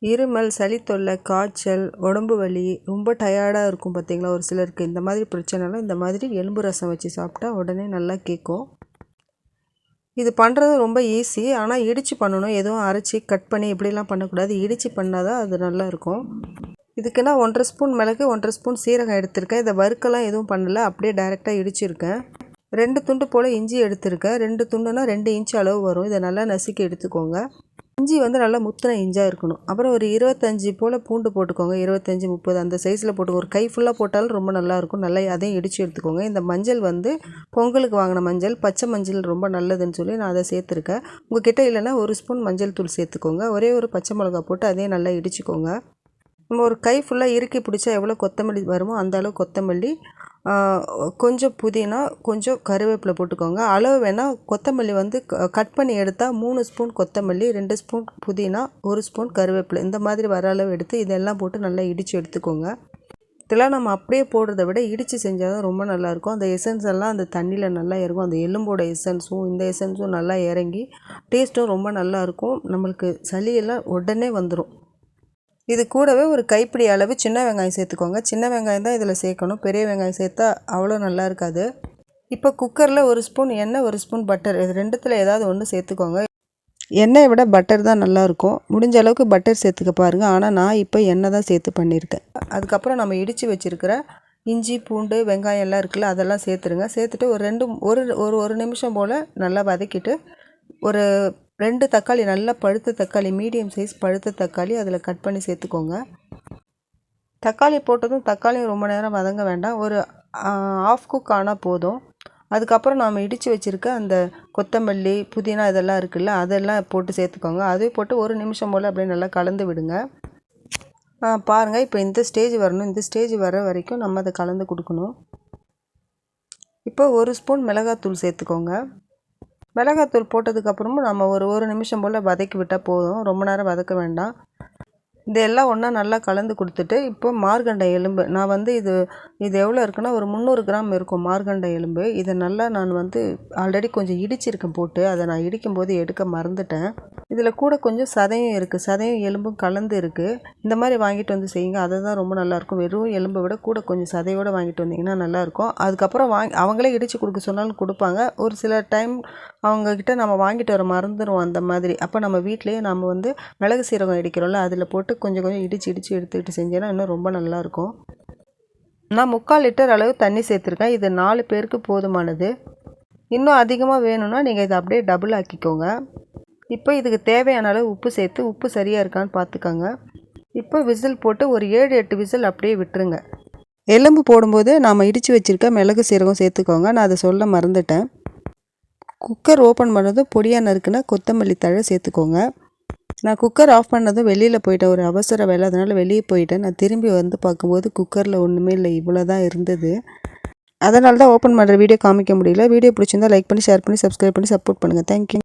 இருமல், சளி தொல்லை, காய்ச்சல், உடம்பு வலி, ரொம்ப டயர்டாக இருக்கும் பார்த்தீங்களா ஒரு சிலருக்கு. இந்த மாதிரி பிரச்சனைலாம் இந்த மாதிரி எலும்பு ரசம் வச்சு சாப்பிட்டா உடனே நல்லா கேட்கும். இது பண்ணுறது ரொம்ப ஈஸி. ஆனால் இடித்து பண்ணணும். எதுவும் அரைச்சி கட் பண்ணி இப்படிலாம் பண்ணக்கூடாது. இடித்து பண்ணால் தான் அது நல்லாயிருக்கும். இதுக்கு நான் 1½ ஸ்பூன் மிளகு, 1½ ஸ்பூன் சீரகம் எடுத்திருக்கேன். இதை வறுக்கலாம் எதுவும் பண்ணலை, அப்படியே டைரெக்டாக இடிச்சிருக்கேன். 2 துண்டு போல் இஞ்சி எடுத்திருக்கேன். 2 துண்டுனா 2 இன்ச் அளவு வரும். இதை நல்லா நசுக்கி எடுத்துக்கோங்க. இஞ்சி வந்து நல்லா முத்தின இஞ்சாக இருக்கணும். அப்புறம் ஒரு 25 போல் பூண்டு போட்டுக்கோங்க. 25, 30 அந்த சைஸில் போட்டு ஒரு கை ஃபுல்லாக போட்டாலும் ரொம்ப நல்லாயிருக்கும். நல்லா அதையும் இடித்து எடுத்துக்கோங்க. இந்த மஞ்சள் வந்து பொங்கலுக்கு வாங்கின மஞ்சள், பச்சை மஞ்சள் ரொம்ப நல்லதுன்னு சொல்லி நான் அதை சேர்த்துருக்கேன். உங்கள் கிட்டே இல்லைன்னா 1 ஸ்பூன் மஞ்சள் தூள் சேர்த்துக்கோங்க. ஒரே ஒரு பச்சை மிளகா போட்டு அதையும் நல்லா இடிச்சுக்கோங்க. நம்ம ஒரு கை ஃபுல்லாக இறுக்கி பிடிச்சா எவ்வளோ கொத்தமல்லி வருமோ அந்த அளவு கொத்தமல்லி, கொஞ்சம் புதினா, கொஞ்சம் கருவேப்பிலை போட்டுக்கோங்க. அளவு வேணால் கொத்தமல்லி வந்து கட் பண்ணி எடுத்தால் 3 ஸ்பூன் கொத்தமல்லி, 2 ஸ்பூன் புதினா, 1 ஸ்பூன் கருவேப்பிலை இந்த மாதிரி வர அளவு எடுத்து இதெல்லாம் போட்டு நல்லா இடித்து எடுத்துக்கோங்க. இதெல்லாம் நம்ம அப்படியே போடுறத விட இடித்து செஞ்சால் தான் ரொம்ப நல்லாயிருக்கும். அந்த எசன்ஸ் எல்லாம் அந்த தண்ணியில் நல்லா இறங்கும். அந்த எலும்போட எசன்ஸும் இந்த எசன்ஸும் நல்லா இறங்கி டேஸ்ட்டும் ரொம்ப நல்லாயிருக்கும். நம்மளுக்கு சளியெல்லாம் உடனே வந்துடும். இது கூடவே ஒரு கைப்பிடி அளவு சின்ன வெங்காயம் சேர்த்துக்கோங்க. சின்ன வெங்காயம் தான் இதில் சேர்க்கணும். பெரிய வெங்காயம் சேர்த்தா அவ்வளோ நல்லா இருக்காது. இப்போ குக்கரில் 1 ஸ்பூன் எண்ணெய், 1 ஸ்பூன் பட்டர், இது ரெண்டுத்தில் ஏதாவது ஒன்று சேர்த்துக்கோங்க. எண்ணெயை விட பட்டர் தான் நல்லாயிருக்கும். முடிஞ்ச அளவுக்கு பட்டர் சேர்த்துக்க பாருங்கள். ஆனால் நான் இப்போ எண்ணெய் தான் சேர்த்து பண்ணியிருக்கேன். அதுக்கப்புறம் நம்ம இடித்து வச்சுருக்கிற இஞ்சி, பூண்டு, வெங்காயம் எல்லாம் இருக்குல்ல, அதெல்லாம் சேர்த்துருங்க. சேர்த்துட்டு ஒரு நிமிஷம் போல் நல்லா வதக்கிட்டு ஒரு 2 தக்காளி, நல்லா பழுத்த தக்காளி, மீடியம் சைஸ் பழுத்த தக்காளி அதில் கட் பண்ணி சேர்த்துக்கோங்க. தக்காளி போட்டதும் தக்காளியும் ரொம்ப நேரம் வதங்க வேண்டாம். ஒரு ஆஃப் குக் ஆனால் போதும். அதுக்கப்புறம் நாம் இடித்து வச்சுருக்க அந்த கொத்தமல்லி, புதினா இதெல்லாம் இருக்குல்ல, அதெல்லாம் போட்டு சேர்த்துக்கோங்க. அதையும் போட்டு 1 நிமிஷம் போல் அப்படியே நல்லா கலந்து விடுங்க. பாருங்கள், இப்போ இந்த ஸ்டேஜ் வரணும். இந்த ஸ்டேஜ் வர வரைக்கும் நம்ம அதை கலந்து கொடுக்கணும். இப்போ 1 ஸ்பூன் மிளகாத்தூள் சேர்த்துக்கோங்க. மிளகாத்தூள் போட்டதுக்கப்புறமும் நம்ம ஒரு நிமிஷம் போல் வதக்கி விட்டால் போதும். ரொம்ப நேரம் வதக்க வேண்டாம். இதெல்லாம் ஒன்றா நல்லா கலந்து கொடுத்துட்டு இப்போ மார்கண்டை எலும்பு நான் வந்து இது எவ்வளோ இருக்குன்னா ஒரு 300 கிராம் இருக்கும் மார்கண்டை எலும்பு. இதை நல்லா நான் வந்து ஆல்ரெடி கொஞ்சம் இடிச்சிருக்கேன் போட்டு. அதை நான் இடிக்கும்போது எடுக்க மறந்துட்டேன். இதில் கூட கொஞ்சம் சதையும் இருக்குது. சதையும் எலும்பும் கலந்து இருக்குது. இந்த மாதிரி வாங்கிட்டு வந்து செய்யுங்க. அதை தான் ரொம்ப நல்லாயிருக்கும். வெறும் எலும்பை விட கூட கொஞ்சம் சதையோடு வாங்கிட்டு வந்தீங்கன்னா நல்லாயிருக்கும். அதுக்கப்புறம் அவங்களே இடித்து கொடுக்க சொன்னாலும் கொடுப்பாங்க. ஒரு சில டைம் அவங்கக்கிட்ட நம்ம வாங்கிட்டு வர மறந்துடுவோம் அந்த மாதிரி. அப்போ நம்ம வீட்டிலேயே நம்ம வந்து மிளகு சீரகம் இடிக்கிறோம்ல, அதில் போட்டு கொஞ்சம் இடித்து எடுத்துக்கிட்டு செஞ்சேன்னா இன்னும் ரொம்ப நல்லாயிருக்கும். நான் 3/4 லிட்டர் அளவு தண்ணி சேர்த்துருக்கேன். இது 4 பேருக்கு போதுமானது. இன்னும் அதிகமாக வேணும்னா நீங்கள் இதை அப்படியே டபுள் ஆக்கிக்கோங்க. இப்போ இதுக்கு தேவையான அளவு உப்பு சேர்த்து உப்பு சரியாக இருக்கான்னு பார்த்துக்கோங்க. இப்போ விசில் போட்டு ஒரு 7-8 விசில் அப்படியே விட்டுருங்க. எலும்பு போடும்போது நாம் இடித்து வச்சுருக்க மிளகு சீரகம் சேர்த்துக்கோங்க. நான் அதை சொல்ல மறந்துட்டேன். குக்கர் ஓப்பன் பண்ணதும் பொடியாக நறுக்குன்னா கொத்தமல்லி தழை சேர்த்துக்கோங்க. நான் குக்கர் ஆஃப் பண்ணதும் வெளியில் போயிட்டேன். ஒரு அவசர வேலை, அதனால் வெளியே போயிட்டேன். நான் திரும்பி வந்து பார்க்கும்போது குக்கரில் ஒன்றுமே இல்லை, இவ்வளோ தான் இருந்தது. அதனால தான் ஓப்பன் பண்ணுற வீடியோ காமிக்க முடியல. வீடியோ பிடிச்சிருந்தால் லைக் பண்ணி, ஷேர் பண்ணி, சப்ஸ்கிரைப் பண்ணி சப்போர்ட் பண்ணுங்கள். தேங்க்யூ.